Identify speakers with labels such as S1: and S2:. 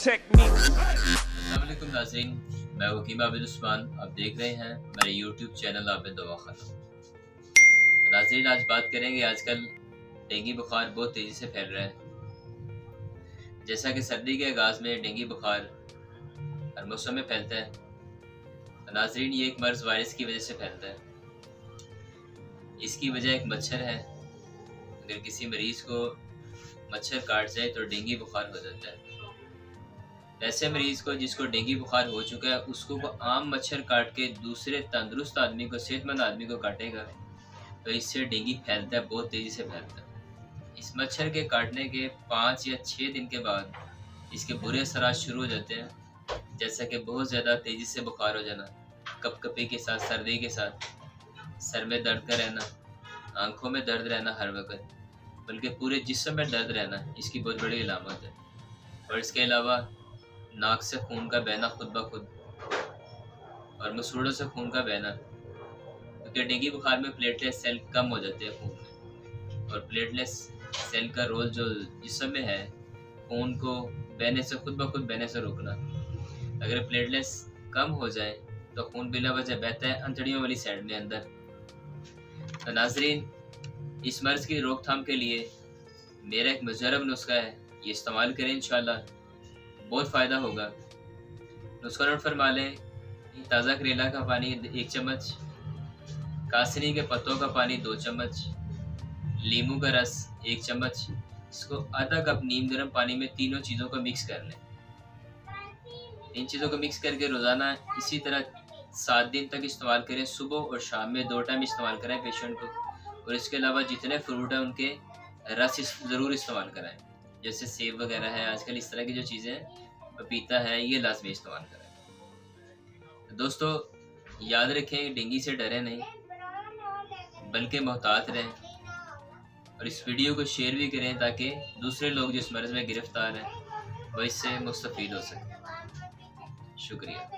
S1: technique.
S2: अस्सलामुअलैकुम नाज़रीन, मैं वकीम आबिद उस्मान। आप देख रहे हैं मेरे YouTube चैनल आबिद दवाखाना। नाज़रीन, आज बात करेंगे आजकल डेंगू बुखार बहुत तेज़ी से फैल रहा है। जैसा कि सर्दी के आगाज़ में डेंगू बुखार हर मौसम में फैलता है। नाज़रीन, ये एक मर्ज़ वायरस की वजह से फैलता है। इसकी वजह एक मच्छर है। अगर किसी मरीज़ को मच्छर काट जाए तो डेंगू बुखार हो जाता है। ऐसे मरीज़ को जिसको डेंगू बुखार हो चुका है, उसको वो आम मच्छर काट के दूसरे तंदुरुस्त आदमी को, सेहतमंद आदमी को काटेगा तो इससे डेंगू फैलता है, बहुत तेज़ी से फैलता है। इस मच्छर के काटने के 5 या 6 दिन के बाद इसके बुरे असरात शुरू हो जाते हैं, जैसा कि बहुत ज़्यादा तेज़ी से बुखार हो जाना, कपकपी के साथ, सर्दी के साथ, सर में दर्द का रहना, आंखों में दर्द रहना हर वक्त, बल्कि पूरे जिस्म में दर्द रहना इसकी बहुत बड़ी अलामत है। और इसके अलावा नाक से खून का बहना खुद ब खुद और मसूड़ों से खून का बहना, क्योंकि डेंगू बुखार में प्लेटलेट सेल कम हो जाते हैं खून में, और प्लेटलेट सेल का रोल जो जिस्म में है खून को बहने से, खुद ब खुद बहने से रोकना। अगर प्लेटलेट्स कम हो जाए तो खून बिला वजह बहता है अंतड़ियों वाली साइड में अंदर। तो नाजरीन, इस मर्ज़ की रोकथाम के लिए मेरा एक मुजरब नुस्खा है, ये इस्तेमाल करें, इंशाल्लाह बहुत फ़ायदा होगा। नुस्खा नोट फरमा लें। ताज़ा करेला का पानी 1 चम्मच, कासनी के पत्तों का पानी 2 चम्मच, नींबू का रस 1 चम्मच। इसको आधा कप नीम गर्म पानी में तीनों चीज़ों को मिक्स कर लें। इन चीज़ों को मिक्स करके रोज़ाना इसी तरह 7 दिन तक इस्तेमाल करें। सुबह और शाम में 2 टाइम इस्तेमाल कराएं पेशेंट को। और इसके अलावा जितने फ्रूट हैं उनके रस ज़रूर इस्तेमाल कराएं, जैसे सेब वगैरह है, आजकल इस तरह की जो चीज़ें, पपीता है, ये लाजमी इस्तेमाल कराएं। तो दोस्तों, याद रखें, डेंगू से डरे नहीं बल्कि मोहतात रहें, और इस वीडियो को शेयर भी करें ताकि दूसरे लोग जिस मर्ज़ में गिरफ्तार हैं वो इससे मुस्तफ़ीद हो सकें। शुक्रिया।